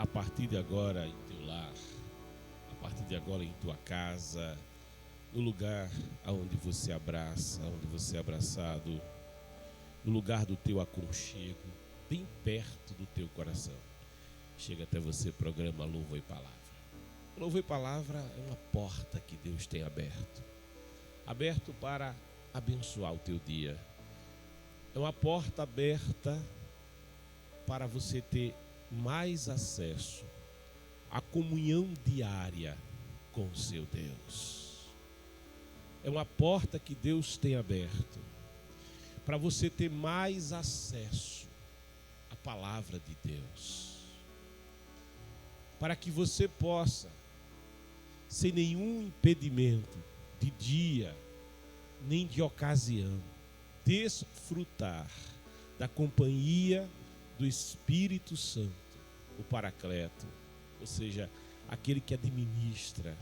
a partir de agora em teu lar, a partir de agora em tua casa, no lugar aonde você abraça, onde você é abraçado, no lugar do teu aconchego, bem perto do teu coração. Chega até você, programa Louvor e Palavra. Louvor e Palavra é uma porta que Deus tem aberto para abençoar o teu dia. É uma porta aberta para você ter mais acesso à comunhão diária com o seu Deus. É uma porta que Deus tem aberto para você ter mais acesso à palavra de Deus, para que você possa, sem nenhum impedimento de dia nem de ocasião, desfrutar da companhia do Espírito Santo, o Paracleto, ou seja, aquele que administra,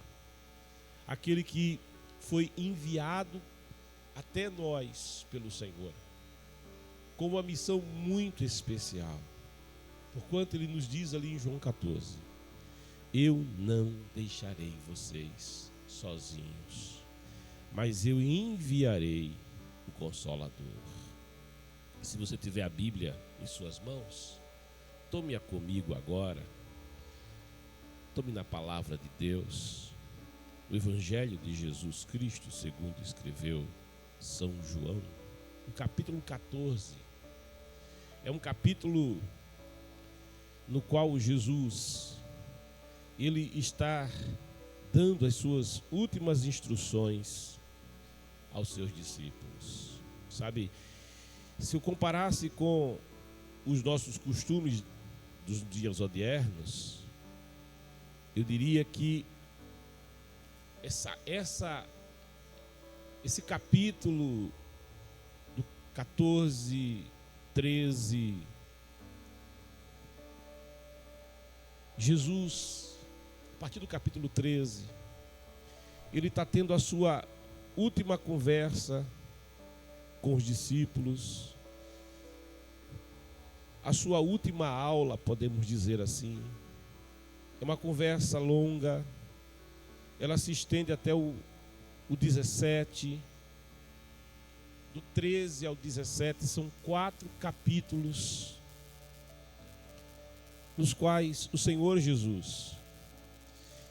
aquele que foi enviado até nós pelo Senhor, com uma missão muito especial, porquanto ele nos diz ali em João 14: eu não deixarei vocês sozinhos, mas eu enviarei o Consolador. Se você tiver a Bíblia em suas mãos, tome-a comigo agora. Tome na palavra de Deus, o Evangelho de Jesus Cristo, segundo escreveu São João, no capítulo 14. É um capítulo no qual Jesus, ele está dando as suas últimas instruções aos seus discípulos. Sabe, se eu comparasse com os nossos costumes dos dias odiernos, eu diria que esse capítulo do 14, 13, Jesus, a partir do capítulo 13, ele está tendo a sua última conversa com os discípulos, a sua última aula, podemos dizer assim. É uma conversa longa, ela se estende até o 17, do 13 ao 17, são 4 capítulos, nos quais o Senhor Jesus,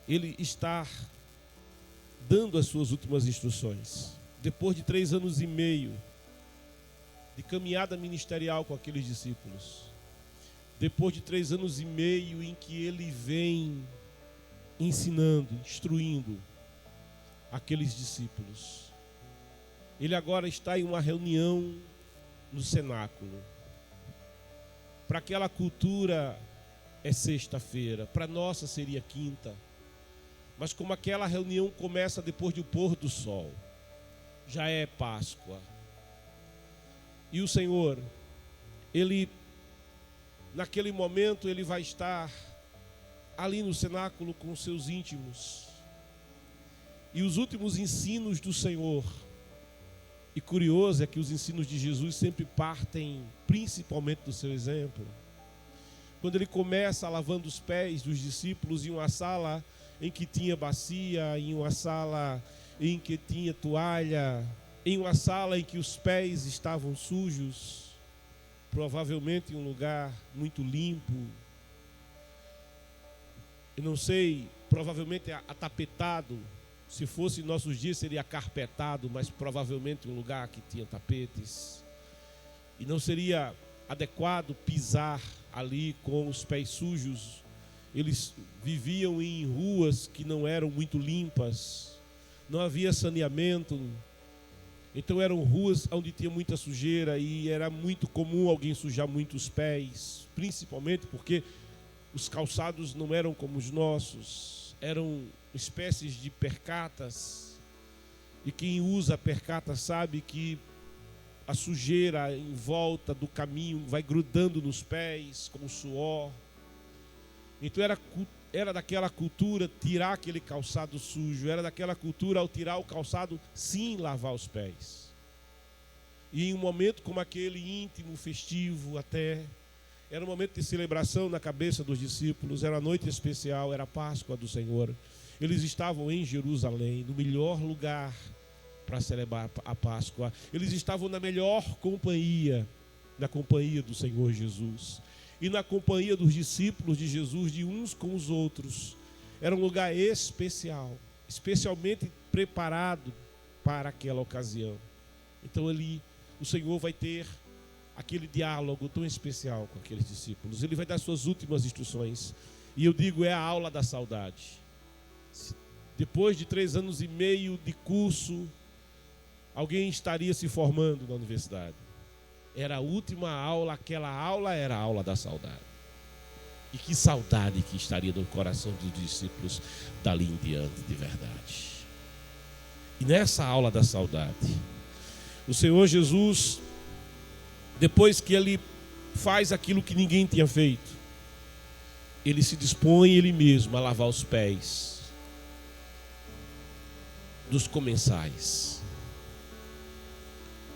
ele está dando as suas últimas instruções. Depois de 3 anos e meio de caminhada ministerial com aqueles discípulos, depois de 3 anos e meio em que ele vem ensinando, instruindo aqueles discípulos, ele agora está em uma reunião no cenáculo. Para aquela cultura é sexta-feira, para nossa seria quinta, mas como aquela reunião começa depois do pôr do sol, já é Páscoa. E o Senhor, ele, naquele momento, ele vai estar ali no cenáculo com os seus íntimos. E os últimos ensinos do Senhor, e curioso é que os ensinos de Jesus sempre partem principalmente do seu exemplo. Quando ele começa lavando os pés dos discípulos em uma sala em que tinha bacia, em uma sala em que tinha toalha, em uma sala em que os pés estavam sujos, provavelmente em um lugar muito limpo. Eu não sei, provavelmente atapetado. Se fosse em nossos dias seria carpetado, mas provavelmente um lugar que tinha tapetes. E não seria adequado pisar ali com os pés sujos. Eles viviam em ruas que não eram muito limpas, não havia saneamento. Então eram ruas onde tinha muita sujeira e era muito comum alguém sujar muito os pés, principalmente porque os calçados não eram como os nossos, eram espécies de percatas, e quem usa percata sabe que a sujeira em volta do caminho vai grudando nos pés como suor. Então era daquela cultura tirar aquele calçado sujo, era daquela cultura ao tirar o calçado sim lavar os pés. E em um momento como aquele íntimo, festivo até, Era um momento de celebração na cabeça dos discípulos, era uma noite especial, era a Páscoa do Senhor. Eles estavam em Jerusalém, no melhor lugar para celebrar a Páscoa. Eles estavam na melhor companhia, na companhia do Senhor Jesus. E na companhia dos discípulos de Jesus, de uns com os outros. Era um lugar especial, especialmente preparado para aquela ocasião. Então ali o Senhor vai ter aquele diálogo tão especial com aqueles discípulos. Ele vai dar suas últimas instruções. E eu digo, é a aula da saudade. Depois de 3 anos e meio de curso, alguém estaria se formando na universidade. Era a última aula, aquela aula era a aula da saudade. E que saudade que estaria no coração dos discípulos dali em diante, de verdade. E nessa aula da saudade, o Senhor Jesus, depois que ele faz aquilo que ninguém tinha feito, ele se dispõe ele mesmo a lavar os pés dos comensais.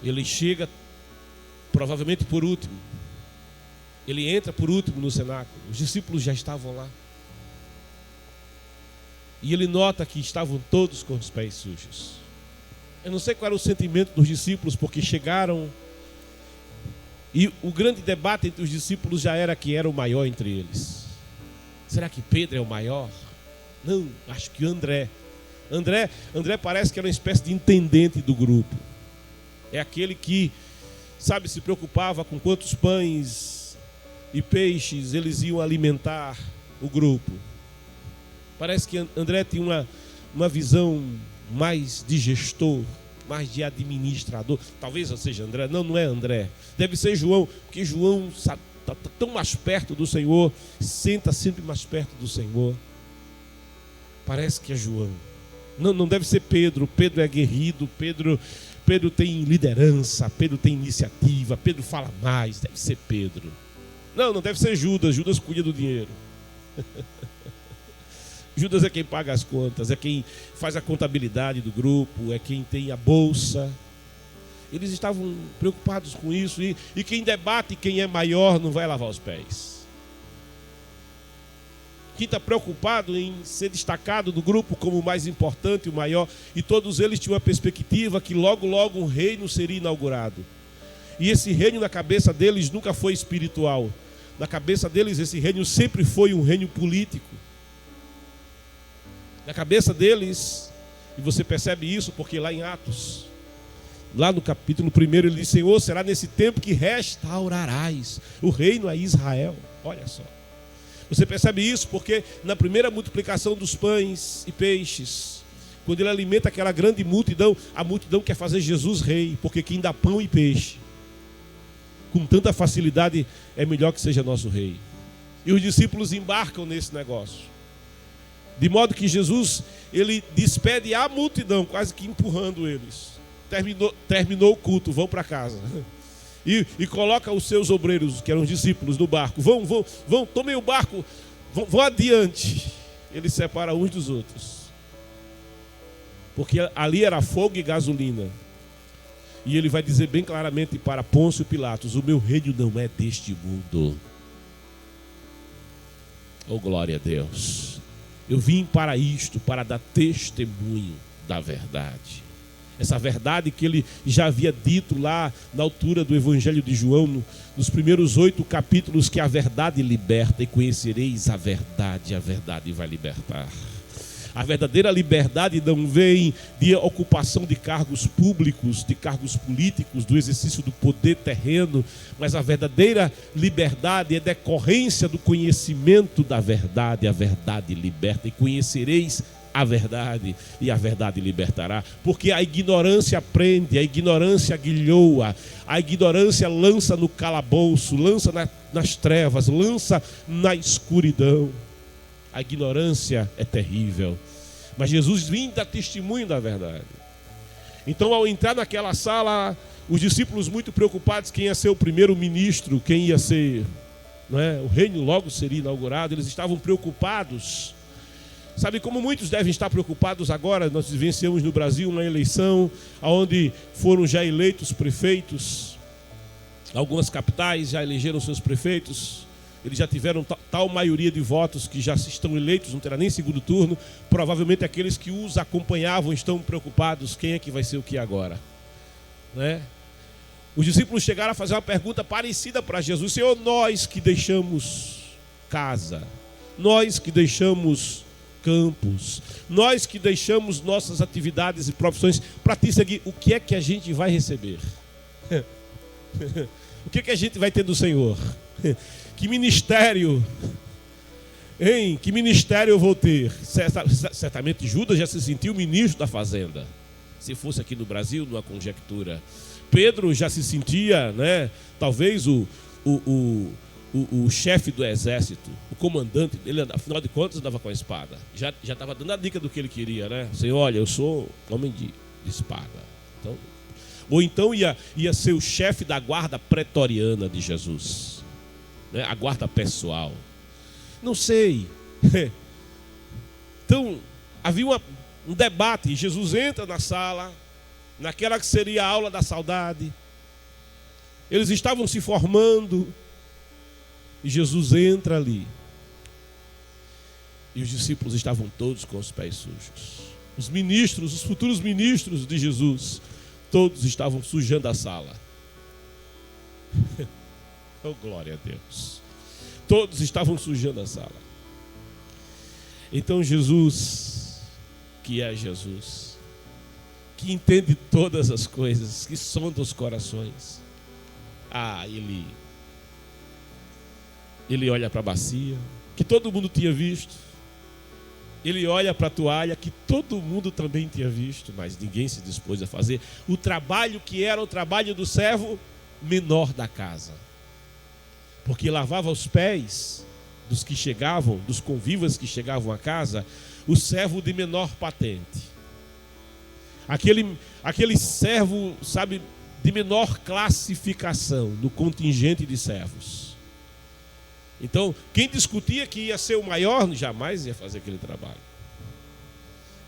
Ele chega provavelmente por último. Ele entra por último no cenáculo. Os discípulos já estavam lá. E ele nota que estavam todos com os pés sujos. Eu não sei qual era o sentimento dos discípulos, porque chegaram. E o grande debate entre os discípulos já era quem era o maior entre eles. Será que Pedro é o maior? Não, acho que André. André parece que era uma espécie de intendente do grupo. É aquele que, sabe, se preocupava com quantos pães e peixes eles iam alimentar o grupo. Parece que André tinha uma visão mais de gestor, mais de administrador. Talvez seja André. Não é André. Deve ser João, porque João está tão mais perto do Senhor, senta sempre mais perto do Senhor. Parece que é João. Não deve ser Pedro. Pedro é aguerrido, Pedro tem liderança, Pedro tem iniciativa, Pedro fala mais, deve ser Pedro. Não deve ser Judas. Judas cuida do dinheiro. Judas é quem paga as contas, é quem faz a contabilidade do grupo, é quem tem a bolsa. Eles estavam preocupados com isso, e quem debate quem é maior não vai lavar os pés. Quem está preocupado em ser destacado do grupo como o mais importante, o maior, e todos eles tinham uma perspectiva que logo um reino seria inaugurado. E esse reino na cabeça deles nunca foi espiritual. Na cabeça deles esse reino sempre foi um reino político. Na cabeça deles, e você percebe isso porque lá em Atos, lá no capítulo 1, ele diz: Senhor, será nesse tempo que restaurarás o reino a Israel. Olha só. Você percebe isso porque na primeira multiplicação dos pães e peixes, quando ele alimenta aquela grande multidão, a multidão quer fazer Jesus rei, porque quem dá pão e peixe com tanta facilidade é melhor que seja nosso rei. E os discípulos embarcam nesse negócio. De modo que Jesus, ele despede a multidão, quase que empurrando eles. Terminou o culto, vão para casa. E coloca os seus obreiros, que eram os discípulos, no barco. Vão, tomem o barco, vão adiante. Ele separa uns dos outros. Porque ali era fogo e gasolina. E ele vai dizer bem claramente para Pôncio Pilatos: o meu reino não é deste mundo. Oh, glória a Deus. Eu vim para isto, para dar testemunho da verdade. Essa verdade que ele já havia dito lá na altura do Evangelho de João, nos primeiros 8 capítulos, que a verdade liberta, e conhecereis a verdade vai libertar. A verdadeira liberdade não vem de ocupação de cargos públicos, de cargos políticos, do exercício do poder terreno, mas a verdadeira liberdade é decorrência do conhecimento da verdade. A verdade liberta, e conhecereis a verdade, e a verdade libertará. Porque a ignorância prende, a ignorância aguilhoa, a ignorância lança no calabouço, lança nas trevas, lança na escuridão. A ignorância é terrível, mas Jesus vinha dar testemunho da verdade. Então, ao entrar naquela sala, os discípulos muito preocupados quem ia ser o primeiro ministro, quem ia ser, não é? O reino logo seria inaugurado. Eles estavam preocupados. Sabe como muitos devem estar preocupados agora? Nós vivenciamos no Brasil uma eleição onde foram já eleitos prefeitos. Algumas capitais já elegeram seus prefeitos. eles já tiveram tal maioria de votos que já estão eleitos, não terá nem segundo turno. Provavelmente aqueles que os acompanhavam estão preocupados, quem é que vai ser o que agora? Né? Os discípulos chegaram a fazer uma pergunta parecida para Jesus: Senhor, nós que deixamos casa, nós que deixamos campos, nós que deixamos nossas atividades e profissões para te seguir, o que é que a gente vai receber? O que é que a gente vai ter do Senhor? Que ministério, hein? Que ministério eu vou ter? Certamente Judas já se sentiu ministro da fazenda. Se fosse aqui no Brasil, numa conjectura. Pedro já se sentia, né? Talvez o chefe do exército, o comandante dele, afinal de contas, andava com a espada. Já estava dando a dica do que ele queria, né? Senhor, olha, eu sou homem de espada. Então, ou então ia ser o chefe da guarda pretoriana de Jesus, né? A guarda pessoal. Não sei. Então, havia um debate. Jesus entra na sala, naquela que seria a aula da saudade. Eles estavam se formando. E Jesus entra ali. E os discípulos estavam todos com os pés sujos. Os ministros, os futuros ministros de Jesus, todos estavam sujando a sala. Oh, glória a Deus. Todos estavam sujando a sala. Então Jesus, que é Jesus, que entende todas as coisas, que sonda os corações, ele olha para a bacia, que todo mundo tinha visto. Ele olha para a toalha, que todo mundo também tinha visto, mas ninguém se dispôs a fazer o trabalho que era o trabalho do servo menor da casa. Porque lavava os pés dos que chegavam, dos convivas que chegavam à casa, o servo de menor patente. Aquele servo, sabe, de menor classificação no contingente de servos. Então, quem discutia que ia ser o maior, jamais ia fazer aquele trabalho.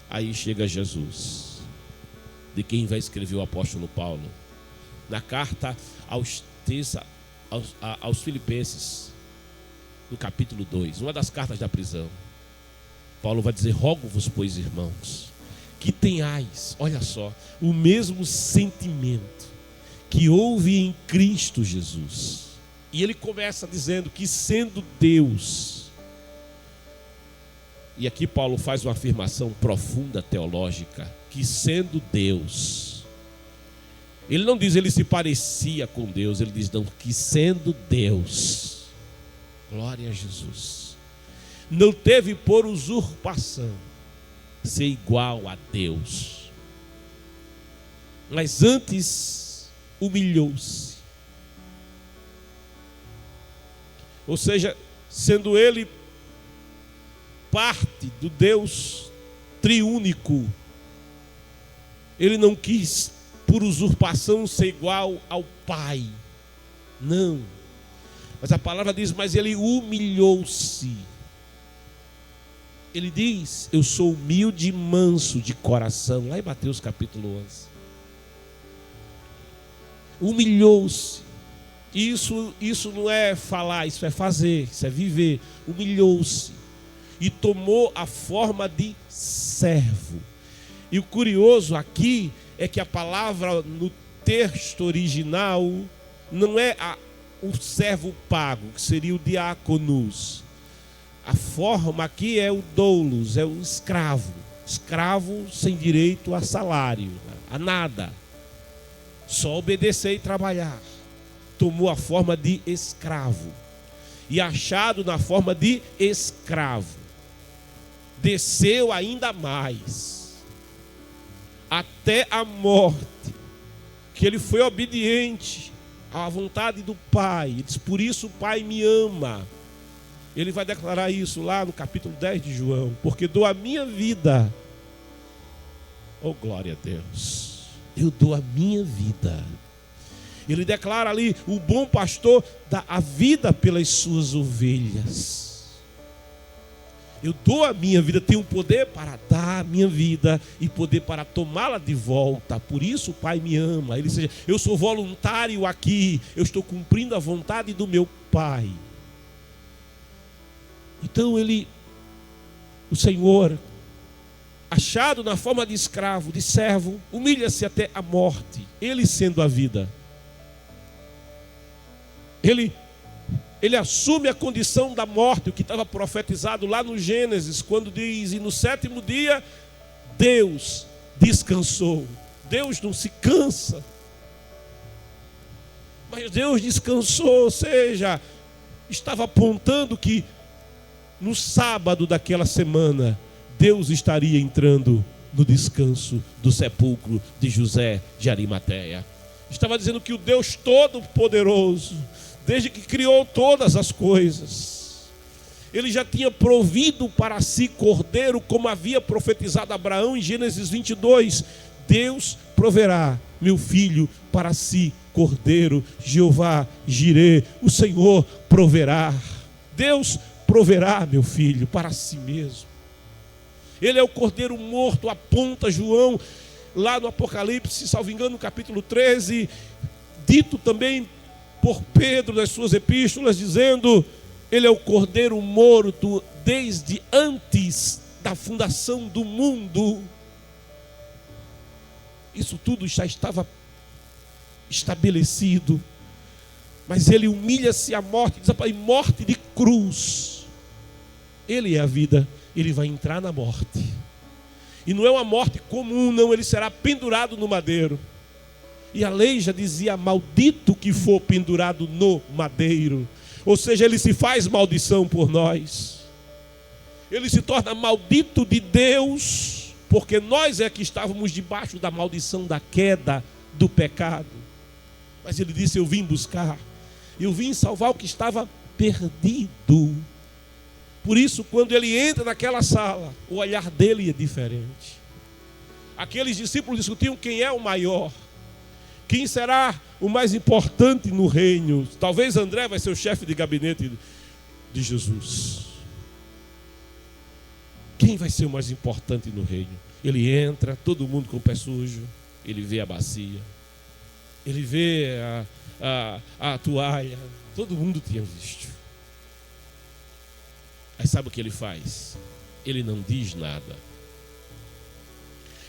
Aí chega Jesus, de quem vai escrever o apóstolo Paulo, na carta aos Filipenses, no capítulo 2, uma das cartas da prisão. Paulo vai dizer: rogo-vos, pois, irmãos, que tenhais, olha só, o mesmo sentimento que houve em Cristo Jesus. E ele começa dizendo que, sendo Deus, e aqui Paulo faz uma afirmação profunda teológica, que sendo Deus, ele não diz ele se parecia com Deus, ele diz não, que sendo Deus, glória a Jesus, não teve por usurpação ser igual a Deus, mas antes humilhou-se. Ou seja, sendo ele parte do Deus triúnico, ele não quis, por usurpação, ser igual ao Pai. Não. Mas a palavra diz, mas ele humilhou-se. Ele diz, eu sou humilde e manso de coração. Lá em Mateus capítulo 11. Humilhou-se. Isso não é falar, isso é fazer, isso é viver. Humilhou-se e tomou a forma de servo. E o curioso aqui é que a palavra no texto original não é o servo pago, que seria o diáconos. A forma aqui é o doulos, é o escravo. Escravo sem direito a salário, a nada. Só obedecer e trabalhar. Tomou a forma de escravo. E achado na forma de escravo, desceu ainda mais, até a morte, que ele foi obediente à vontade do Pai. Ele diz, por isso o Pai me ama. Ele vai declarar isso lá no capítulo 10 de João, porque dou a minha vida. Oh, glória a Deus. Eu dou a minha vida. Ele declara ali, o bom pastor dá a vida pelas suas ovelhas. Eu dou a minha vida, tenho poder para dar a minha vida e poder para tomá-la de volta. Por isso o Pai me ama. Ele seja, eu sou voluntário aqui, eu estou cumprindo a vontade do meu Pai. Então o Senhor, achado na forma de escravo, de servo, humilha-se até a morte, ele sendo a vida. Ele assume a condição da morte, o que estava profetizado lá no Gênesis, quando diz: e no 7º dia Deus descansou. Deus não se cansa, mas Deus descansou, ou seja, estava apontando que no sábado daquela semana Deus estaria entrando no descanso do sepulcro de José de Arimateia. Estava dizendo que o Deus Todo-Poderoso, desde que criou todas as coisas, ele já tinha provido para si cordeiro, como havia profetizado Abraão em Gênesis 22. Deus proverá, meu filho, para si cordeiro. Jeová Jirê, o Senhor proverá. Deus proverá, meu filho, para si mesmo. Ele é o cordeiro morto, aponta João lá no Apocalipse, salvo engano, no capítulo 13, dito também por Pedro nas suas epístolas, dizendo: ele é o cordeiro morto desde antes da fundação do mundo. Isso tudo já estava estabelecido, mas ele humilha-se à morte, em morte de cruz. Ele é a vida, ele vai entrar na morte, e não é uma morte comum, não, ele será pendurado no madeiro. E a lei já dizia: maldito que for pendurado no madeiro. Ou seja, ele se faz maldição por nós, ele se torna maldito de Deus, porque nós é que estávamos debaixo da maldição da queda, do pecado. Mas ele disse: eu vim buscar, eu vim salvar o que estava perdido. Por isso, quando ele entra naquela sala, o olhar dele é diferente. Aqueles discípulos discutiam quem é o maior, quem será o mais importante no reino. Talvez André vai ser o chefe de gabinete de Jesus. Quem vai ser o mais importante no reino? Ele entra, todo mundo com o pé sujo, ele vê a bacia, ele vê a toalha, todo mundo tinha visto. Aí sabe o que ele faz? Ele não diz nada.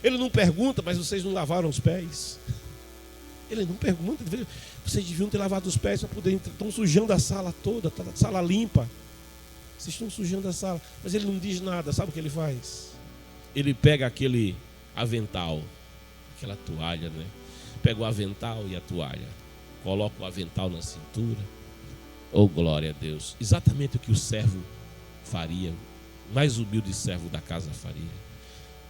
Ele não pergunta: mas vocês não lavaram os pés? Ele não pergunta: vocês deviam ter lavado os pés para poder entrar. Estão sujando a sala toda, está a sala limpa. Vocês estão sujando a sala. Mas ele não diz nada. Sabe o que ele faz? Ele pega aquele avental, aquela toalha, né? Pega o avental e a toalha, coloca o avental na cintura. Oh, glória a Deus! Exatamente o que o servo faria, o mais humilde servo da casa faria.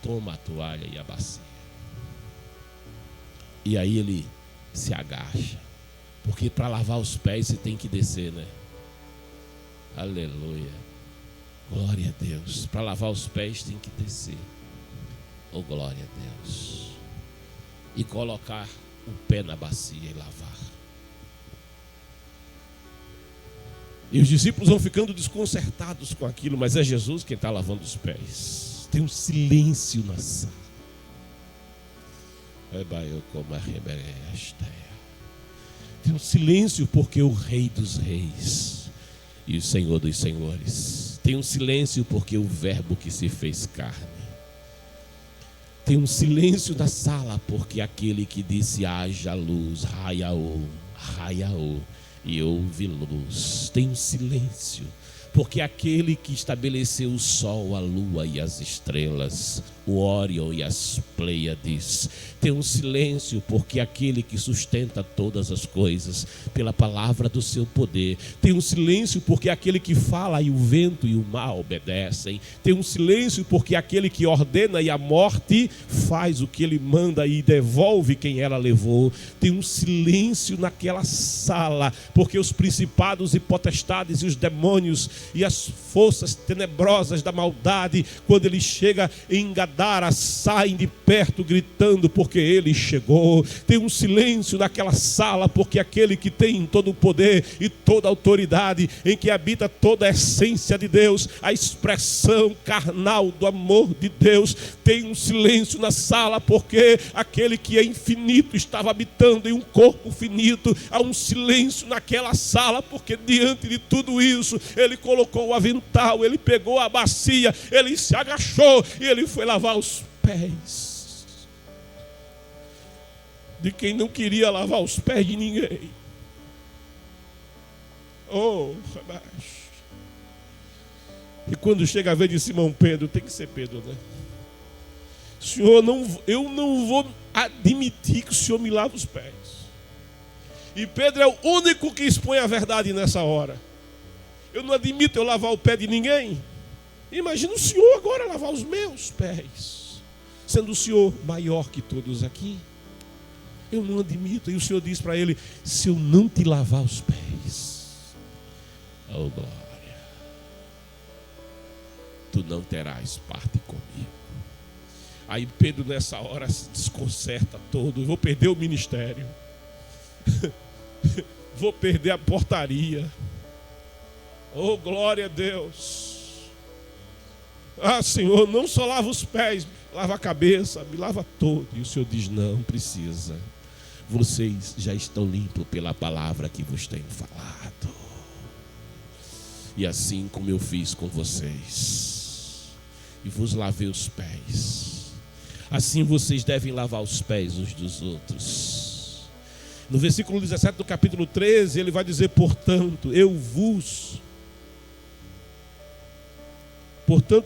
Toma a toalha e a bacia. E aí ele se agacha, porque para lavar os pés você tem que descer, né? Aleluia, glória a Deus. Para lavar os pés tem que descer. Oh, glória a Deus. E colocar o pé na bacia e lavar. E os discípulos vão ficando desconcertados com aquilo, mas é Jesus quem está lavando os pés. Tem um silêncio na sala. Tem um silêncio, porque o Rei dos Reis e o Senhor dos Senhores. Tem um silêncio, porque o Verbo que se fez carne. Tem um silêncio na sala, porque aquele que disse: haja luz, raiaô, raiaô, e houve luz. Tem um silêncio, porque aquele que estabeleceu o sol, a lua e as estrelas, o Órion e as Pleiades. Tem um silêncio, porque aquele que sustenta todas as coisas pela palavra do seu poder. Tem um silêncio, porque aquele que fala e o vento e o mar obedecem. Tem um silêncio, porque aquele que ordena e a morte faz o que ele manda e devolve quem ela levou. Tem um silêncio naquela sala, porque os principados e potestades e os demônios e as forças tenebrosas da maldade, quando ele chega em enganar Gadara saem de perto gritando porque ele chegou. Tem um silêncio naquela sala porque aquele que tem todo o poder e toda a autoridade, em que habita toda a essência de Deus, a expressão carnal do amor de Deus, tem um silêncio na sala porque aquele que é infinito estava habitando em um corpo finito. Há um silêncio naquela sala porque diante de tudo isso ele colocou o avental, ele pegou a bacia, ele se agachou e ele foi lavar os pés de quem não queria lavar os pés de ninguém. Oh, rapaz. E quando chega a vez de Simão Pedro, tem que ser Pedro, né? Senhor, eu não vou admitir que o Senhor me lave os pés. E Pedro é o único que expõe a verdade nessa hora. Eu não admito eu lavar o pé de ninguém. Imagina o Senhor agora lavar os meus pés, sendo o Senhor maior que todos aqui. Eu não admito. E o Senhor diz para ele: se eu não te lavar os pés, oh glória, tu não terás parte comigo. Aí Pedro nessa hora se desconcerta todo. Eu vou perder o ministério. Vou perder a portaria. Oh glória a Deus. Ah Senhor, não só lava os pés, lava a cabeça, me lava todo. E o Senhor diz: não precisa. Vocês já estão limpos pela palavra que vos tenho falado. E assim como eu fiz com vocês, e vos lavei os pés, assim vocês devem lavar os pés uns dos outros. No versículo 17 do capítulo 13, ele vai dizer: portanto,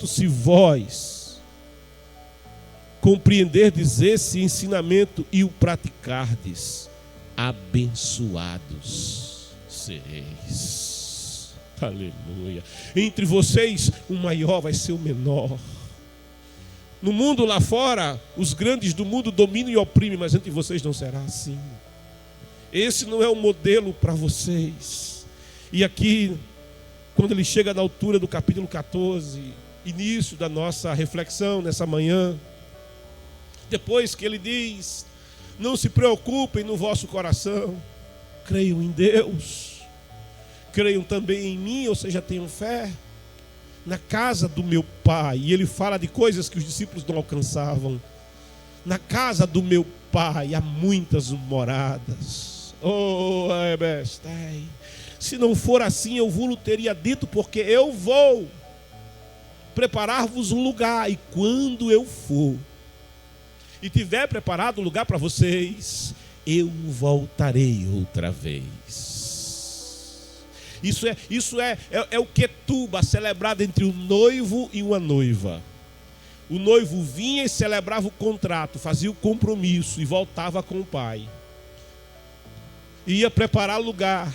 se vós compreenderdes esse ensinamento e o praticardes, abençoados sereis. Aleluia. Entre vocês, o maior vai ser o menor. No mundo lá fora, os grandes do mundo dominam e oprimem, mas entre vocês não será assim. Esse não é o modelo para vocês. E aqui, quando ele chega na altura do capítulo 14, início da nossa reflexão nessa manhã, depois que ele diz: não se preocupem no vosso coração, creiam em Deus, creiam também em mim, ou seja, tenham fé. Na casa do meu pai, e ele fala de coisas que os discípulos não alcançavam. Na casa do meu pai há muitas moradas. Oh, se não for assim, eu vos teria dito, porque eu vou preparar-vos um lugar, e quando eu for e tiver preparado um lugar para vocês, eu voltarei outra vez. Isso é o Ketuba, celebrado entre um noivo e uma noiva. O noivo vinha e celebrava o contrato, fazia o compromisso e voltava com o pai. Ia preparar lugar.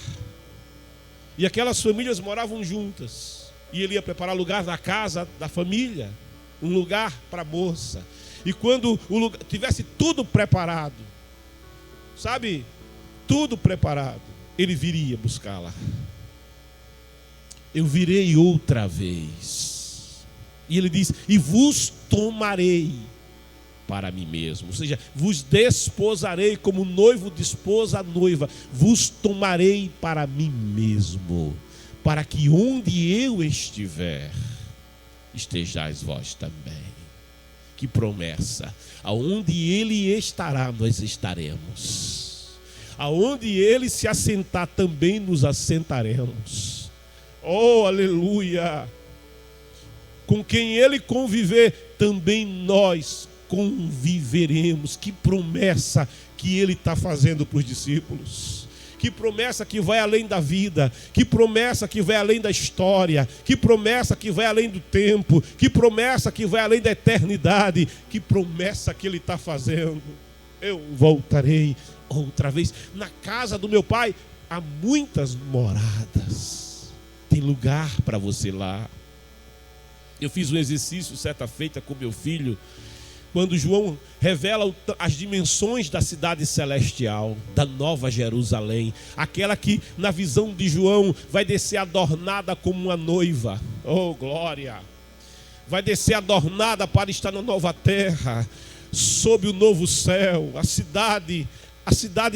E aquelas famílias moravam juntas. E ele ia preparar lugar na casa da família, um lugar para a moça. E quando o lugar tivesse tudo preparado, sabe, tudo preparado, ele viria buscá-la. Eu virei outra vez. E ele diz: e vos tomarei para mim mesmo. Ou seja, vos desposarei como o noivo desposa a noiva. Vos tomarei para mim mesmo, para que onde eu estiver, estejais vós também. Que promessa! Aonde ele estará, nós estaremos. Aonde ele se assentar, também nos assentaremos. Oh, aleluia! Com quem ele conviver, também nós conviveremos. Que promessa que ele está fazendo para os discípulos. Que promessa que vai além da vida. Que promessa que vai além da história. Que promessa que vai além do tempo. Que promessa que vai além da eternidade. Que promessa que ele está fazendo. Eu voltarei outra vez. Na casa do meu pai há muitas moradas. Tem lugar para você lá. Eu fiz um exercício certa feita com meu filho, quando João revela as dimensões da cidade celestial, da Nova Jerusalém, aquela que na visão de João vai descer adornada como uma noiva. Oh glória! vai descer adornada para estar na nova terra, sob o novo céu, a cidade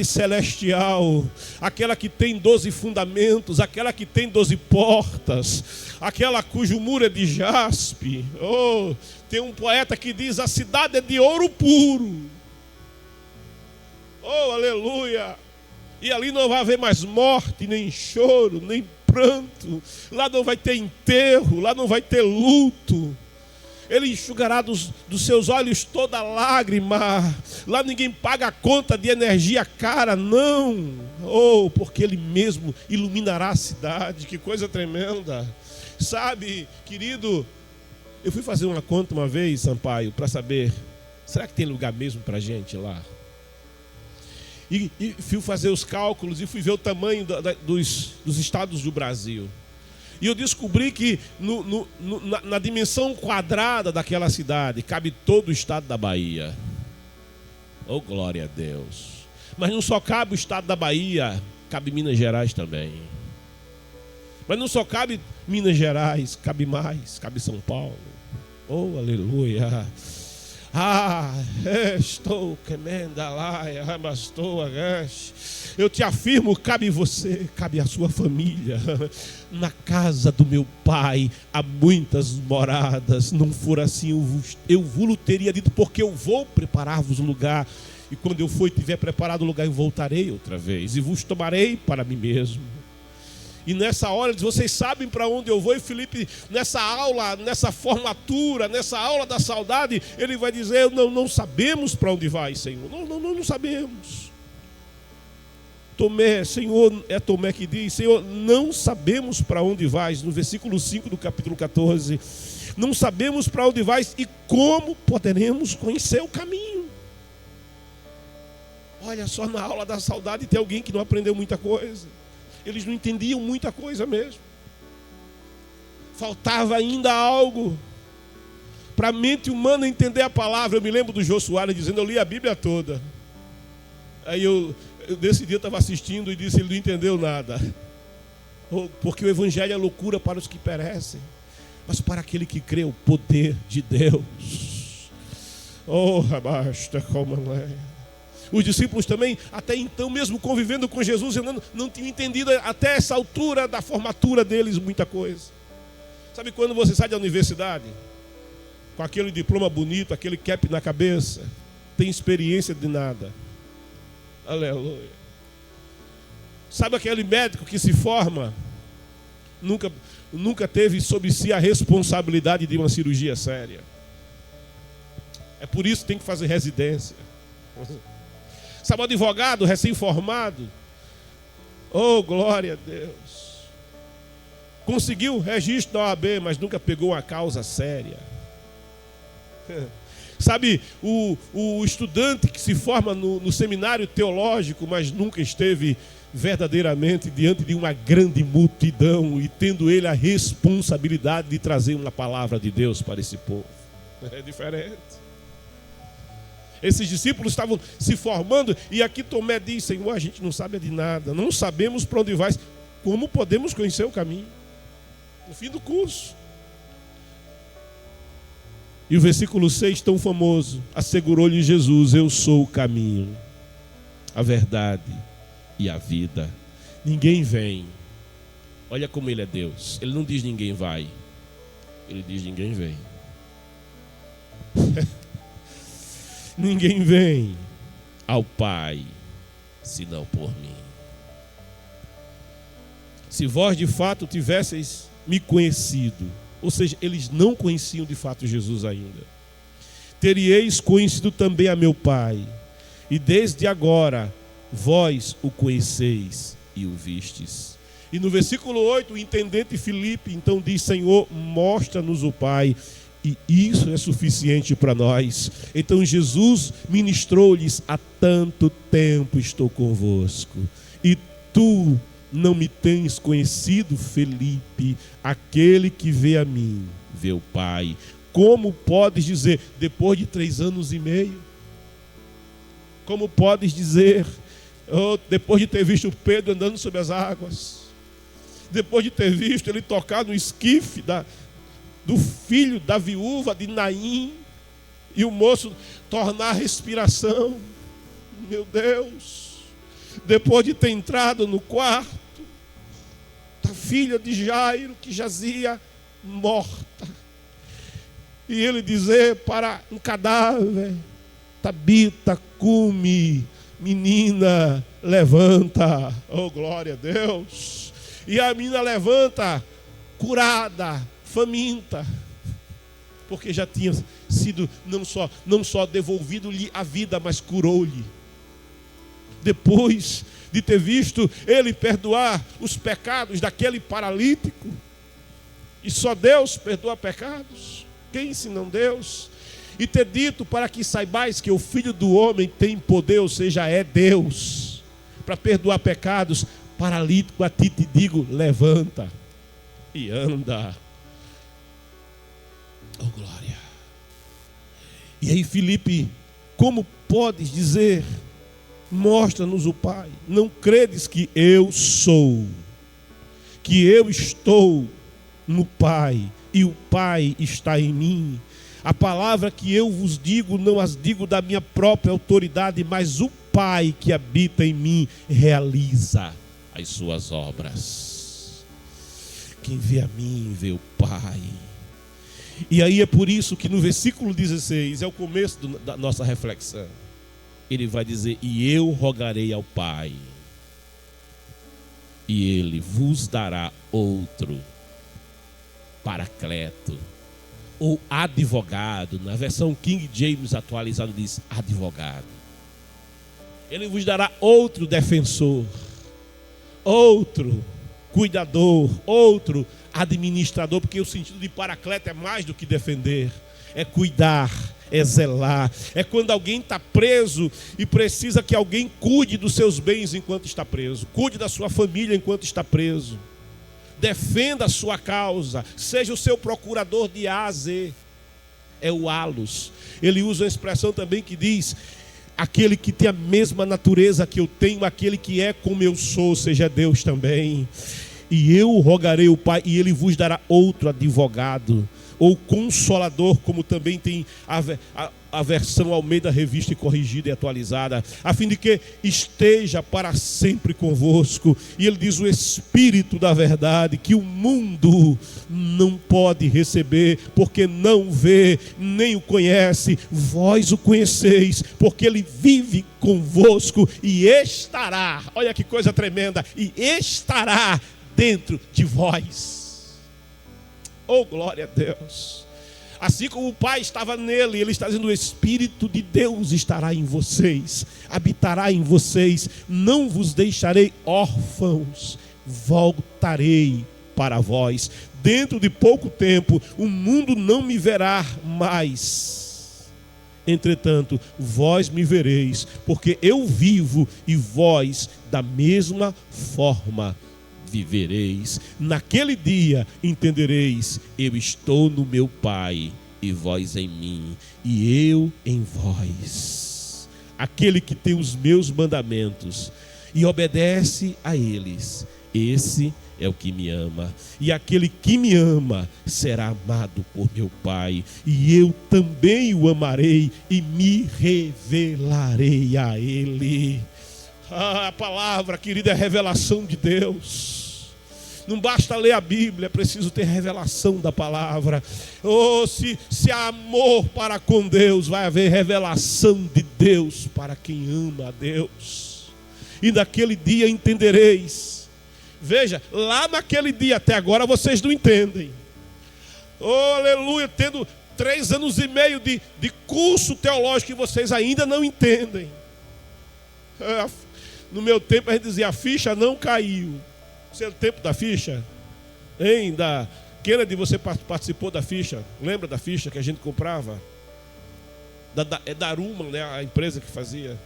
celestial, aquela que tem 12 fundamentos, aquela que tem 12 portas, aquela cujo muro é de jaspe. Oh, tem um poeta que diz: a cidade é de ouro puro. Oh, aleluia! E ali não vai haver mais morte, nem choro, nem pranto. Lá não vai ter enterro, lá não vai ter luto. Ele enxugará dos seus olhos toda lágrima. Lá ninguém paga a conta de energia cara, não. Oh, porque Ele mesmo iluminará a cidade. Que coisa tremenda. Sabe, querido, eu fui fazer uma conta uma vez, Sampaio, para saber, será que tem lugar mesmo para a gente lá? E fui fazer os cálculos e fui ver o tamanho dos estados do Brasil. E eu descobri que na dimensão quadrada daquela cidade cabe todo o estado da Bahia. Oh, glória a Deus. Mas não só cabe o estado da Bahia, cabe Minas Gerais também. Mas não só cabe Minas Gerais, cabe mais, cabe São Paulo. Oh, aleluia. Estou quemenda lá, eu te afirmo, cabe você, cabe a sua família. Na casa do meu pai há muitas moradas. Não for assim, eu vos teria dito, porque eu vou preparar-vos um lugar. E quando eu for e tiver preparado o lugar, eu voltarei outra vez e vos tomarei para mim mesmo. E nessa hora, ele diz: vocês sabem para onde eu vou? E Filipe, nessa aula, nessa formatura, nessa aula da saudade, ele vai dizer: não sabemos para onde vai, Senhor. Não sabemos. Tomé, Senhor, é Tomé que diz: Senhor, não sabemos para onde vais. No versículo 5 do capítulo 14. Não sabemos para onde vais e como poderemos conhecer o caminho. Olha só, na aula da saudade tem alguém que não aprendeu muita coisa. Eles não entendiam muita coisa mesmo. Faltava ainda algo para a mente humana entender a palavra. Eu me lembro do Jô Soares dizendo: eu li a Bíblia toda. Aí eu desse dia estava assistindo e disse: ele não entendeu nada. Porque o evangelho é loucura para os que perecem, mas para aquele que crê, o poder de Deus. Oh, basta como é. Os discípulos também, até então, mesmo convivendo com Jesus, não tinham entendido até essa altura da formatura deles muita coisa. Sabe quando você sai da universidade, com aquele diploma bonito, aquele cap na cabeça, tem experiência de nada? Aleluia. Sabe aquele médico que se forma, nunca teve sob si a responsabilidade de uma cirurgia séria? É por isso que tem que fazer residência. Sabe o advogado recém-formado? Oh, glória a Deus. Conseguiu o registro da OAB, mas nunca pegou uma causa séria. Sabe, o estudante que se forma no seminário teológico, mas nunca esteve verdadeiramente diante de uma grande multidão e tendo ele a responsabilidade de trazer uma palavra de Deus para esse povo. É diferente. Esses discípulos estavam se formando e aqui Tomé diz: Senhor, a gente não sabe de nada, não sabemos para onde vais, como podemos conhecer o caminho? No fim do curso. E o versículo 6, tão famoso: assegurou-lhe Jesus: eu sou o caminho, a verdade e a vida. Ninguém vem. Olha como ele é Deus. Ele não diz ninguém vai, ele diz ninguém vem. Ninguém vem ao Pai senão por mim. Se vós de fato tivesseis me conhecido, ou seja, eles não conheciam de fato Jesus ainda, teríeis conhecido também a meu Pai, e desde agora vós o conheceis e o vistes. E no versículo 8, o intendente Filipe então diz: Senhor, mostra-nos o Pai, e isso é suficiente para nós. Então Jesus ministrou-lhes: há tanto tempo estou convosco, e tu não me tens conhecido, Felipe? Aquele que vê a mim, vê o Pai. Como podes dizer, depois de 3 anos e meio? Como podes dizer, depois de ter visto Pedro andando sobre as águas, depois de ter visto ele tocar no esquife do filho da viúva de Naim, e o moço tornar a respiração. Meu Deus, depois de ter entrado no quarto da filha de Jairo, que jazia morta, e ele dizer para um cadáver: Tabita, cume, menina, levanta. Oh, glória a Deus. E a menina levanta, curada, faminta, porque já tinha sido não só devolvido-lhe a vida, mas curou-lhe. Depois de ter visto ele perdoar os pecados daquele paralítico, e só Deus perdoa pecados, quem senão Deus? E ter dito: para que saibais que o Filho do Homem tem poder, ou seja, é Deus, para perdoar pecados. Paralítico, a ti te digo, levanta e anda. Oh, glória. E aí, Filipe, como podes dizer: mostra-nos o Pai? Não credes que eu sou, que eu estou no Pai e o Pai está em mim? A palavra que eu vos digo, não as digo da minha própria autoridade, mas o Pai que habita em mim realiza as suas obras. Quem vê a mim, vê o Pai. E aí é por isso que no versículo 16, é o começo da nossa reflexão, ele vai dizer: e eu rogarei ao Pai, e ele vos dará outro Paracleto, ou advogado. Na versão King James atualizado diz advogado. Ele vos dará outro defensor, outro cuidador, outro administrador, porque o sentido de paracleto é mais do que defender, é cuidar, é zelar. É quando alguém está preso e precisa que alguém cuide dos seus bens enquanto está preso, cuide da sua família enquanto está preso, defenda a sua causa, seja o seu procurador de A a Z. É o halos. Ele usa uma expressão também que diz: aquele que tem a mesma natureza que eu tenho, aquele que é como eu sou, seja Deus também. E eu rogarei o Pai, e ele vos dará outro advogado, ou consolador, como também tem a versão Almeida Revista e Corrigida e Atualizada, a fim de que esteja para sempre convosco. E ele diz: o Espírito da verdade, que o mundo não pode receber, porque não vê, nem o conhece. Vós o conheceis, porque ele vive convosco e estará, olha que coisa tremenda, e estará dentro de vós. Oh, glória a Deus. Assim como o Pai estava nele, ele está dizendo: o Espírito de Deus estará em vocês, habitará em vocês. Não vos deixarei órfãos, voltarei para vós. Dentro de pouco tempo o mundo não me verá mais, entretanto vós me vereis, porque eu vivo e vós da mesma forma vivereis. Naquele dia entendereis: eu estou no meu Pai, e vós em mim, e eu em vós. Aquele que tem os meus mandamentos e obedece a eles, esse é o que me ama. E aquele que me ama será amado por meu Pai, e eu também o amarei e me revelarei a ele. A palavra, querida, é revelação de Deus. Não basta ler a Bíblia, é preciso ter revelação da palavra. Oh, se há amor para com Deus, vai haver revelação de Deus para quem ama a Deus. E naquele dia entendereis. Veja, lá naquele dia, até agora vocês não entendem. Oh, aleluia, tendo 3 anos e meio de curso teológico, e vocês ainda não entendem. No meu tempo a gente dizia: a ficha não caiu. Você é o tempo da ficha? Hein? Kennedy, você participou da ficha? Lembra da ficha que a gente comprava? É da Aruma, né? A empresa que fazia.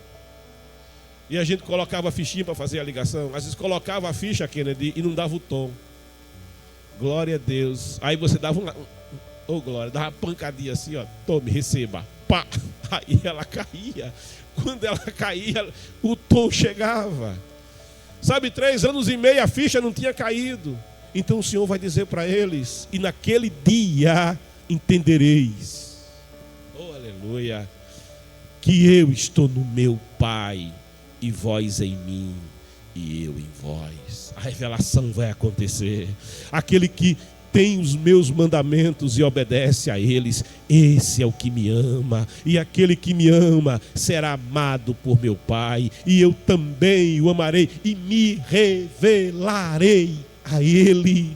E a gente colocava a fichinha para fazer a ligação. Às vezes colocava a ficha, Kennedy, e não dava o tom. Glória a Deus. Aí você dava glória, dava uma pancadinha assim, ó. Tome, receba. Pá! Aí ela caía. Quando ela caía, o tom chegava. Sabe, 3 anos e meio a ficha não tinha caído. Então o Senhor vai dizer para eles: e naquele dia entendereis, oh aleluia, que eu estou no meu Pai, e vós em mim, e eu em vós. A revelação vai acontecer. Aquele que tem os meus mandamentos e obedece a eles, esse é o que me ama. E aquele que me ama será amado por meu Pai, e eu também o amarei e me revelarei a ele.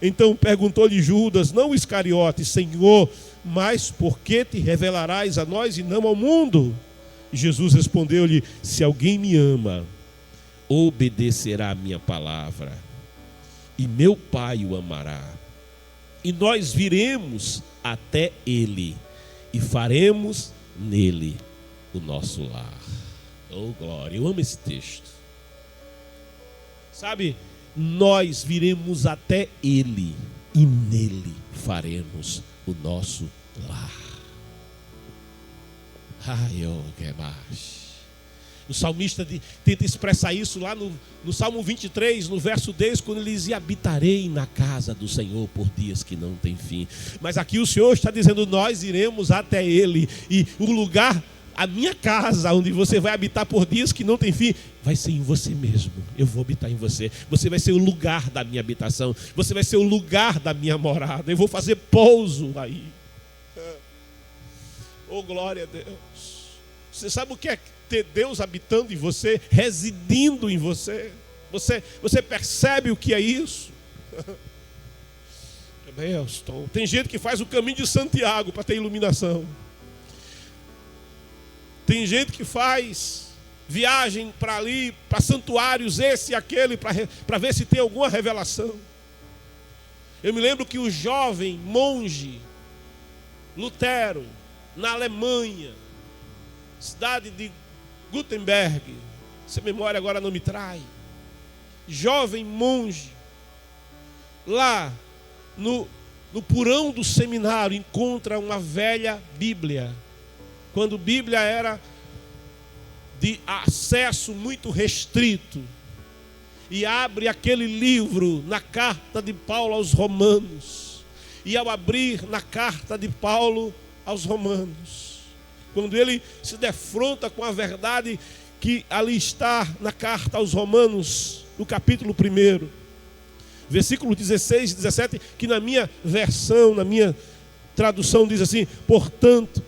Então perguntou-lhe Judas, não Iscariote: Senhor, mas por que te revelarás a nós e não ao mundo? E Jesus respondeu-lhe: se alguém me ama, obedecerá a minha palavra, e meu Pai o amará, e nós viremos até ele, e faremos nele o nosso lar. Oh glória, eu amo esse texto. Sabe, nós viremos até ele, e nele faremos o nosso lar. Ai, oh, que mais. O salmista tenta expressar isso lá no Salmo 23, no verso 10, quando ele diz: e habitarei na casa do Senhor por dias que não tem fim. Mas aqui o Senhor está dizendo: nós iremos até ele, e o lugar, a minha casa, onde você vai habitar por dias que não tem fim, vai ser em você mesmo. Eu vou habitar em você. Você vai ser o lugar da minha habitação. Você vai ser o lugar da minha morada. Eu vou fazer pouso aí. Oh, glória a Deus. Você sabe o que é ter Deus habitando em você, residindo em você? Você percebe o que é isso? Tem gente que faz o caminho de Santiago para ter iluminação. Tem gente que faz viagem para ali, para santuários, esse e aquele, para ver se tem alguma revelação. Eu me lembro que o jovem monge Lutero, na Alemanha, cidade de Gutenberg, se a memória agora não me trai, jovem monge, lá no porão do seminário, encontra uma velha Bíblia, quando Bíblia era de acesso muito restrito, e abre aquele livro na carta de Paulo aos Romanos, e ao abrir na carta de Paulo aos Romanos, quando ele se defronta com a verdade que ali está na carta aos Romanos, no capítulo 1, versículo 16 e 17, que na minha versão, na minha tradução diz assim: portanto,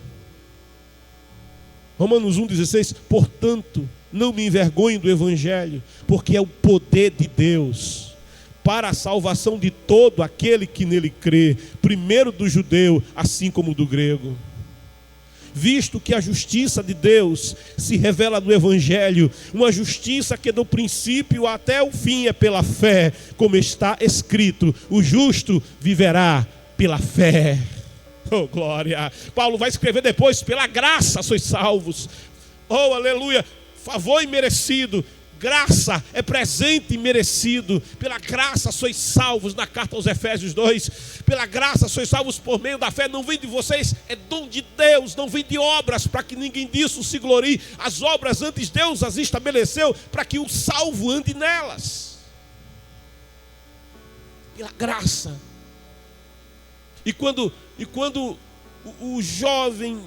Romanos 1,16, portanto, não me envergonho do Evangelho, porque é o poder de Deus para a salvação de todo aquele que nele crê, primeiro do judeu, assim como do grego. Visto que a justiça de Deus se revela no Evangelho, uma justiça que do princípio até o fim é pela fé, como está escrito: o justo viverá pela fé. Oh, glória! Paulo vai escrever depois: pela graça sois salvos. Oh, aleluia! Favor imerecido. Graça é presente e merecido. Pela graça sois salvos, na carta aos Efésios 2. Pela graça sois salvos por meio da fé. Não vem de vocês, é dom de Deus. Não vem de obras, para que ninguém disso se glorie. As obras antes Deus as estabeleceu, para que o salvo ande nelas. Pela graça. E quando o jovem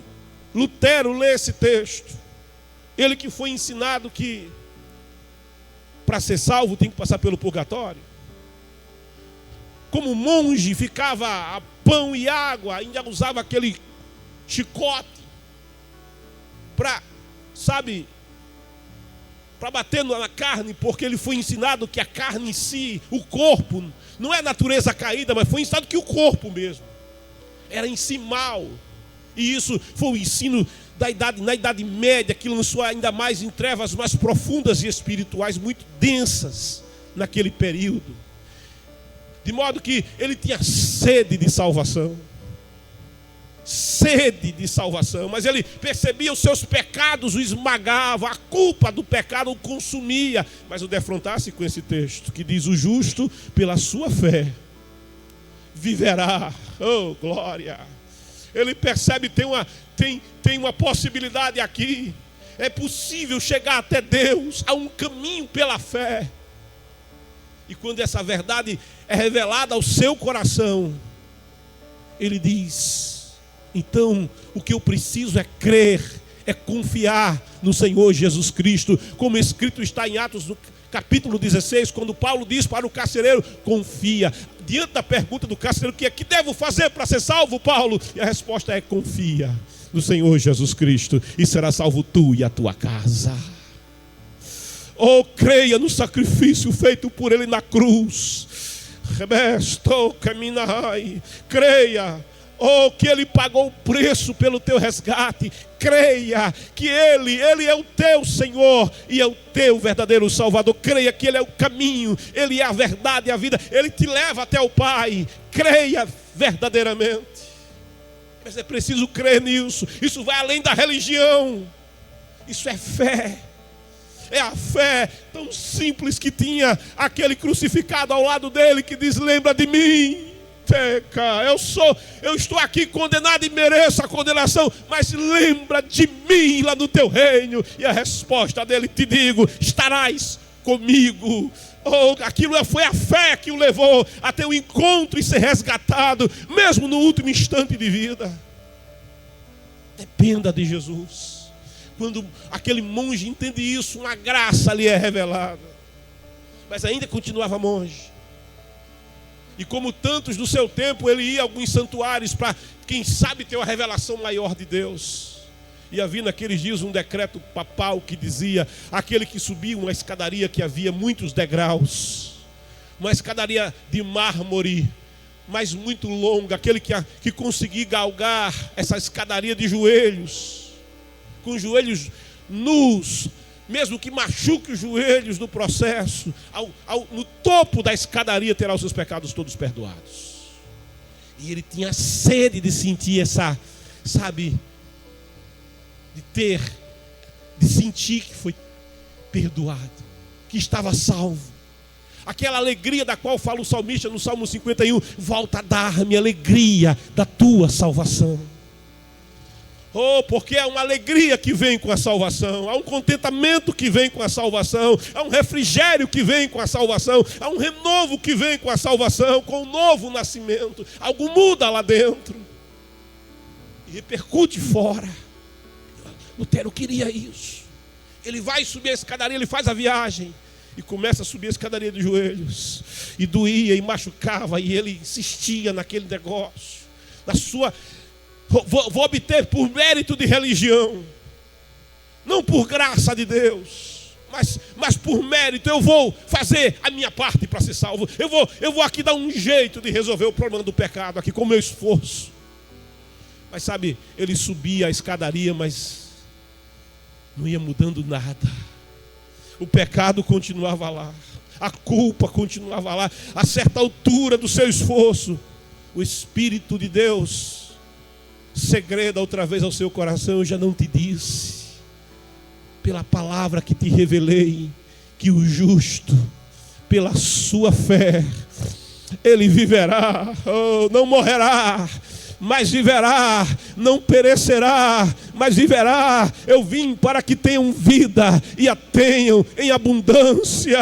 Lutero lê esse texto, ele que foi ensinado que para ser salvo tem que passar pelo purgatório, como monge ficava a pão e água, ainda usava aquele chicote para bater na carne, porque ele foi ensinado que a carne em si, o corpo, não é natureza caída, mas foi ensinado que o corpo mesmo era em si mal. E isso foi o ensino na Idade Média, que lançou ainda mais em trevas mais profundas e espirituais, muito densas naquele período. De modo que ele tinha sede de salvação. Sede de salvação. Mas ele percebia os seus pecados, o esmagava, a culpa do pecado o consumia. Mas o defrontasse com esse texto, que diz: o justo pela sua fé viverá. Oh, glória! Ele percebe, tem uma possibilidade aqui. É possível chegar até Deus. Há um caminho pela fé. E quando essa verdade é revelada ao seu coração, ele diz: então o que eu preciso é crer, é confiar no Senhor Jesus Cristo, como escrito está em Atos no capítulo 16, quando Paulo diz para o carcereiro: confia. Diante da pergunta do carcereiro: o que devo fazer para ser salvo, Paulo? E a resposta é: confia no Senhor Jesus Cristo e será salvo tu e a tua casa. Oh, creia no sacrifício feito por ele na cruz. Creia, oh, que ele pagou o preço pelo teu resgate. Creia que ele é o teu Senhor e é o teu verdadeiro Salvador. Creia que ele é o caminho, ele é a verdade e a vida. Ele te leva até o Pai. Creia verdadeiramente. Mas é preciso crer nisso. Isso vai além da religião. Isso é fé. É a fé tão simples que tinha aquele crucificado ao lado dele, que diz: lembra de mim. Eu estou aqui condenado e mereço a condenação, mas lembra de mim lá no teu reino. E a resposta dele: te digo, estarás comigo. Oh, aquilo foi a fé que o levou até o encontro e ser resgatado, mesmo no último instante de vida. Dependa de Jesus. Quando aquele monge entende isso, uma graça lhe é revelada. Mas ainda continuava monge. E como tantos do seu tempo, ele ia a alguns santuários para, quem sabe, ter uma revelação maior de Deus. E havia naqueles dias um decreto papal que dizia: aquele que subia uma escadaria que havia muitos degraus, uma escadaria de mármore, mas muito longa, aquele que conseguia galgar essa escadaria de joelhos, com os joelhos nus, mesmo que machuque os joelhos no processo, no topo da escadaria terá os seus pecados todos perdoados. E ele tinha sede de sentir essa, de sentir que foi perdoado, que estava salvo. Aquela alegria da qual fala o salmista no Salmo 51, volta a dar-me alegria da tua salvação. Oh, porque há uma alegria que vem com a salvação, há um contentamento que vem com a salvação, há um refrigério que vem com a salvação, há um renovo que vem com a salvação, com o novo nascimento. Algo muda lá dentro e repercute fora. Lutero queria isso. Ele vai subir a escadaria, ele faz a viagem e começa a subir a escadaria de joelhos, e doía e machucava, e ele insistia naquele negócio, na sua... Vou obter por mérito de religião, não por graça de Deus, mas por mérito. Eu vou fazer a minha parte para ser salvo. Eu vou aqui dar um jeito de resolver o problema do pecado aqui com o meu esforço. Mas sabe, ele subia a escadaria, mas não ia mudando nada. O pecado continuava lá, a culpa continuava lá. A certa altura do seu esforço, o Espírito de Deus segreda outra vez ao seu coração: eu já não te disse, pela palavra que te revelei, que o justo, pela sua fé, ele viverá, não morrerá, mas viverá, não perecerá, mas viverá. Eu vim para que tenham vida e a tenham em abundância.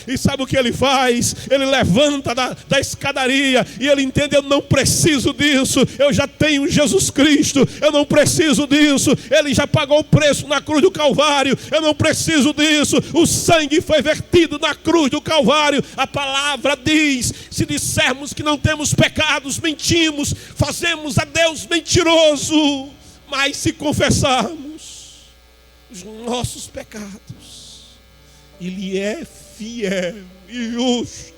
E sabe o que ele faz? Ele levanta da escadaria e ele entende: eu não preciso disso, eu já tenho Jesus Cristo, eu não preciso disso, ele já pagou o preço na cruz do Calvário, eu não preciso disso, o sangue foi vertido na cruz do Calvário. A palavra diz: se dissermos que não temos pecados, mentimos, fazemos a Deus mentiroso. Mas se confessarmos os nossos pecados, ele é fiel e justo.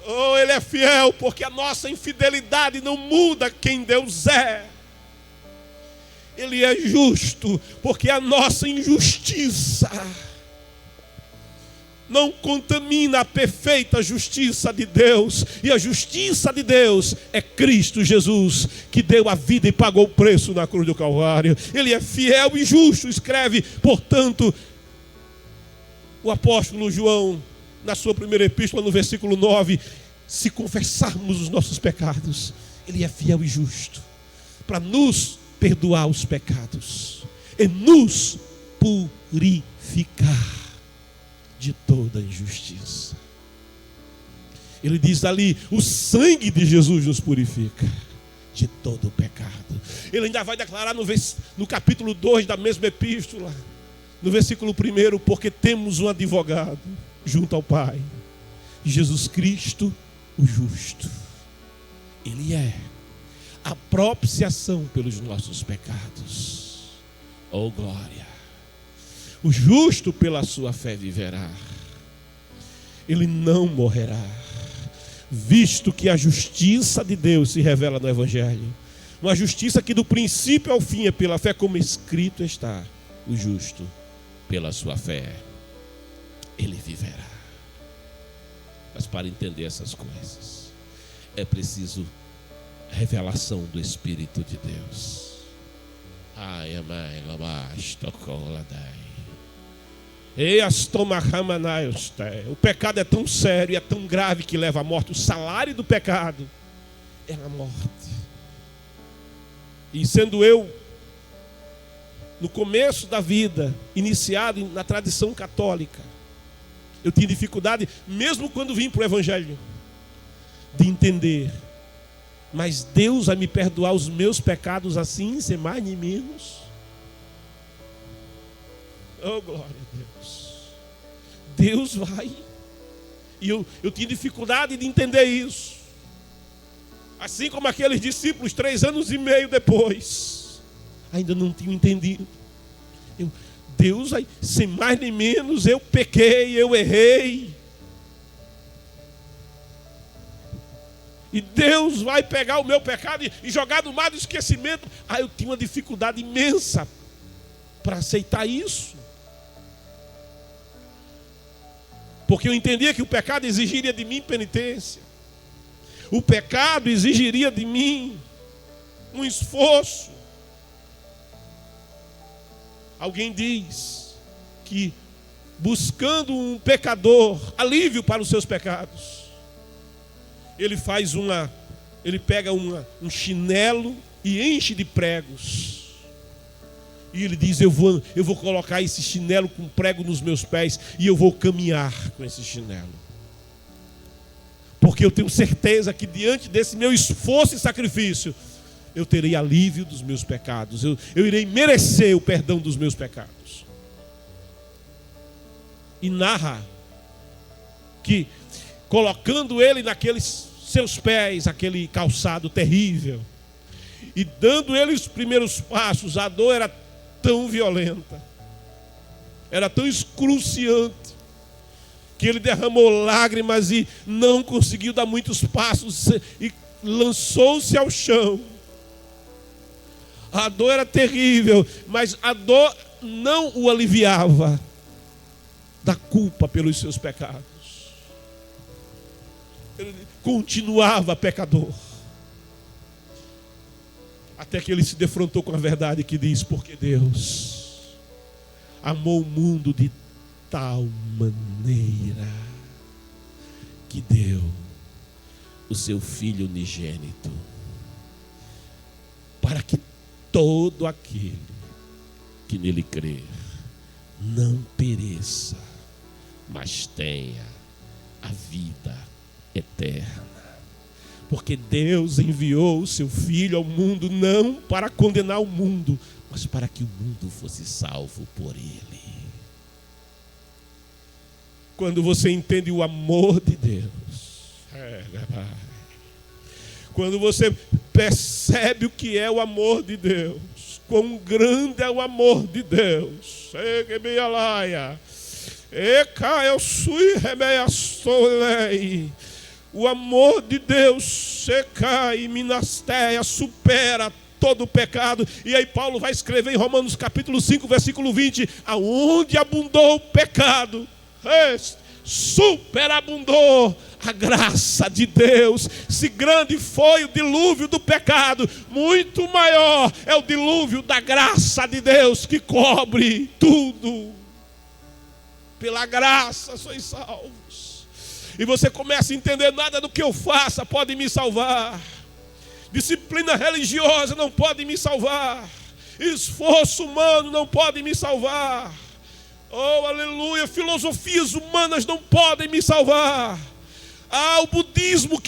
Oh, ele é fiel, porque a nossa infidelidade não muda quem Deus é. Ele é justo, porque a nossa injustiça não contamina a perfeita justiça de Deus. E a justiça de Deus é Cristo Jesus, que deu a vida e pagou o preço na cruz do Calvário. Ele é fiel e justo. Escreve, portanto, o apóstolo João, na sua primeira epístola, no versículo 9: se confessarmos os nossos pecados, ele é fiel e justo para nos perdoar os pecados e nos purificar de toda injustiça. Ele diz ali: o sangue de Jesus nos purifica de todo o pecado. Ele ainda vai declarar no capítulo 2 da mesma epístola, no versículo 1: porque temos um advogado junto ao Pai, Jesus Cristo, o justo. Ele é a propiciação pelos nossos pecados. Oh glória! O justo pela sua fé viverá. Ele não morrerá, visto que a justiça de Deus se revela no Evangelho. Uma justiça que do princípio ao fim é pela fé, como escrito está: o justo pela sua fé, ele viverá. Mas para entender essas coisas, é preciso revelação do Espírito de Deus. Ai, amai, labash, tocoladai. O pecado é tão sério e é tão grave que leva à morte. O salário do pecado é a morte. E sendo eu, no começo da vida, iniciado na tradição católica, eu tinha dificuldade, mesmo quando vim para o Evangelho, de entender. Mas Deus vai me perdoar os meus pecados assim, sem mais nem menos. Oh, glória a Deus. Deus vai. E eu tinha dificuldade de entender isso. Assim como aqueles discípulos, 3 anos e meio depois, ainda não tinham entendido. Deus vai, sem mais nem menos, eu pequei, eu errei. E Deus vai pegar o meu pecado e jogar no mar do esquecimento. Eu tinha uma dificuldade imensa para aceitar isso. Porque eu entendia que o pecado exigiria de mim penitência. O pecado exigiria de mim um esforço. Alguém diz que buscando um pecador alívio para os seus pecados, ele pega um chinelo e enche de pregos. E ele diz: eu vou colocar esse chinelo com prego nos meus pés e eu vou caminhar com esse chinelo. Porque eu tenho certeza que diante desse meu esforço e sacrifício, eu terei alívio dos meus pecados. Eu irei merecer o perdão dos meus pecados. E narra que, colocando ele naqueles seus pés, aquele calçado terrível, e dando ele os primeiros passos, a dor era tão violenta, era tão excruciante, que ele derramou lágrimas e não conseguiu dar muitos passos e lançou-se ao chão. A dor era terrível, mas a dor não o aliviava da culpa pelos seus pecados. Ele continuava pecador. Até que ele se defrontou com a verdade que diz: porque Deus amou o mundo de tal maneira que deu o seu Filho unigênito, para que todo aquele que nele crer não pereça, mas tenha a vida eterna. Porque Deus enviou o seu Filho ao mundo não para condenar o mundo, mas para que o mundo fosse salvo por ele. Quando você entende o amor de Deus, quando você percebe o que é o amor de Deus, quão grande é o amor de Deus, o amor de Deus seca e minasteia, supera todo o pecado. E aí Paulo vai escrever em Romanos capítulo 5, versículo 20: aonde abundou o pecado, superabundou a graça de Deus. Se grande foi o dilúvio do pecado, muito maior é o dilúvio da graça de Deus, que cobre tudo. Pela graça sois salvos. E você começa a entender: nada do que eu faça pode me salvar. Disciplina religiosa não pode me salvar. Esforço humano não pode me salvar. Oh, aleluia, filosofias humanas não podem me salvar. O budismo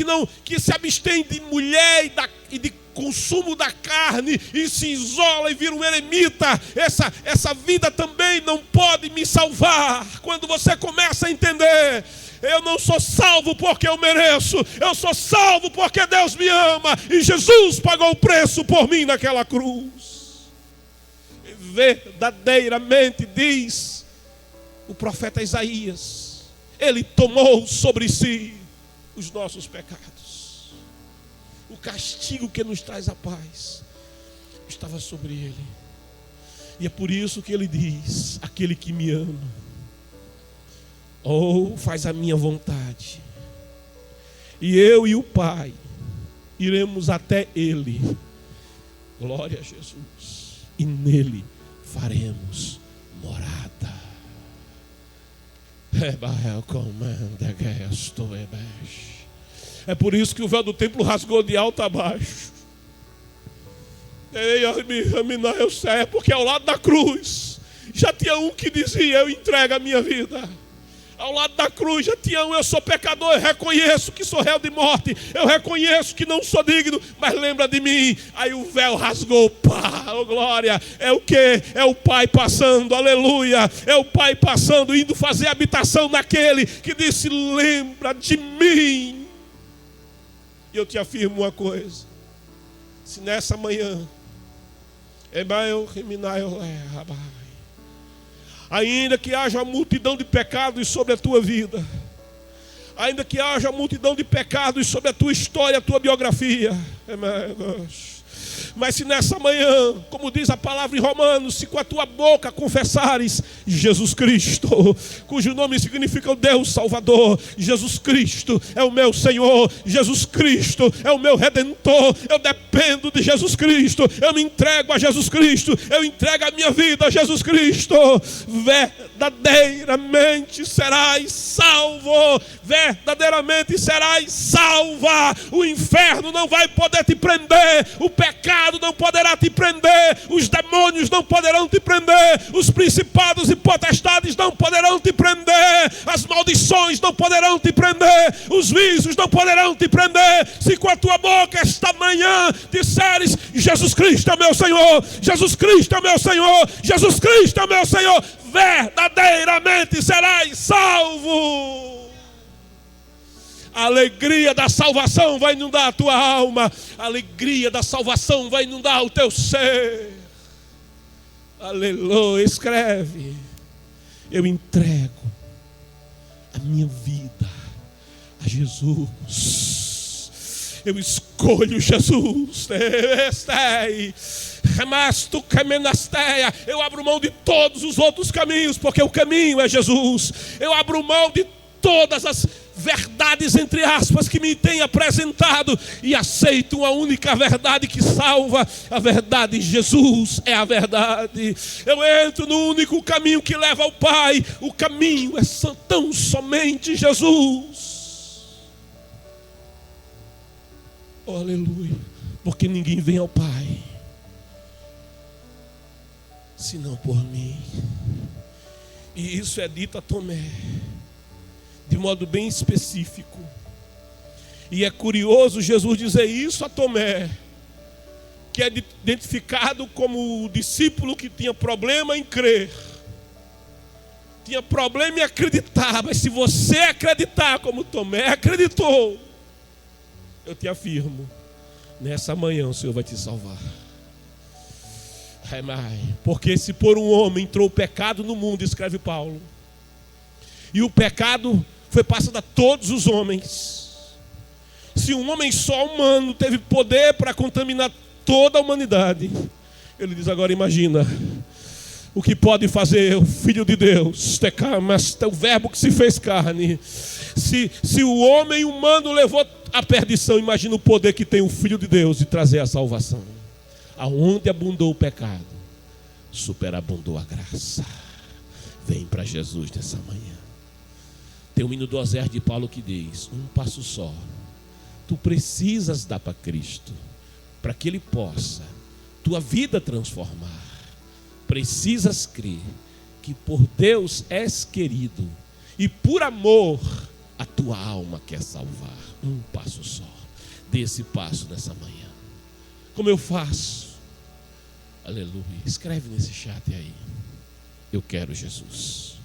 que se abstém de mulher e de consumo da carne e se isola e vira um eremita. Essa vida também não pode me salvar. Quando você começa a entender, eu não sou salvo porque eu mereço, eu sou salvo porque Deus me ama e Jesus pagou o preço por mim naquela cruz. Verdadeiramente diz o profeta Isaías, ele tomou sobre si os nossos pecados. O castigo que nos traz a paz estava sobre ele. E é por isso que ele diz: aquele que me ama, faz a minha vontade, e eu e o Pai iremos até ele. Glória a Jesus. E nele faremos morada. É por isso que o véu do templo rasgou de alto a baixo. Eu sei, porque ao lado da cruz já tinha um que dizia: eu entrego a minha vida. Ao lado da cruz já tinha um: eu sou pecador, eu reconheço que sou réu de morte, eu reconheço que não sou digno, mas lembra de mim. Aí o véu rasgou, oh glória. É o que? É o Pai passando, aleluia. É o Pai passando, indo fazer habitação naquele que disse: lembra de mim. E eu te afirmo uma coisa: se nessa manhã ainda que haja uma multidão de pecados sobre a tua vida, ainda que haja uma multidão de pecados sobre a tua história, a tua biografia, mas se nessa manhã, como diz a palavra em Romanos, se com a tua boca confessares Jesus Cristo, cujo nome significa o Deus Salvador, Jesus Cristo é o meu Senhor, Jesus Cristo é o meu Redentor, eu dependo de Jesus Cristo, eu me entrego a Jesus Cristo, eu entrego a minha vida a Jesus Cristo, verdadeiramente serás salvo, verdadeiramente serás salva. O inferno não vai poder te prender, o pecado não poderá te prender, os demônios não poderão te prender, os principados e potestades não poderão te prender, as maldições não poderão te prender, os vícios não poderão te prender. Se com a tua boca esta manhã disseres: Jesus Cristo é meu Senhor, Jesus Cristo é meu Senhor, Jesus Cristo é meu Senhor, verdadeiramente serás salvo. A alegria da salvação vai inundar a tua alma. A alegria da salvação vai inundar o teu ser. Aleluia. Escreve: eu entrego a minha vida a Jesus. Eu escolho Jesus. Eu abro mão de todos os outros caminhos, porque o caminho é Jesus. Eu abro mão de todas as verdades, entre aspas, que me tem apresentado, e aceito uma única verdade que salva. A verdade: Jesus é a verdade. Eu entro no único caminho que leva ao Pai. O caminho é tão somente Jesus. Oh, aleluia. Porque ninguém vem ao Pai senão por mim. E isso é dito a Tomé de modo bem específico. E é curioso Jesus dizer isso a Tomé, que é identificado como o discípulo que tinha problema em crer, tinha problema em acreditar. Mas se você acreditar como Tomé acreditou, eu te afirmo, nessa manhã o Senhor vai te salvar. Porque se por um homem entrou o pecado no mundo, escreve Paulo, e o pecado foi passado a todos os homens. Se um homem só humano teve poder para contaminar toda a humanidade, ele diz: agora imagina o que pode fazer o Filho de Deus, o verbo que se fez carne. Se o homem humano levou a perdição, imagina o poder que tem o Filho de Deus de trazer a salvação. Aonde abundou o pecado, superabundou a graça. Vem para Jesus nessa manhã. Tem um hino do Oséias de Paulo que diz: um passo só tu precisas dar para Cristo, para que Ele possa tua vida transformar. Precisas crer que por Deus és querido, e por amor A tua alma quer salvar. Um passo só. Dê esse passo nessa manhã. Como eu faço? Aleluia. Escreve nesse chat aí. Eu quero Jesus.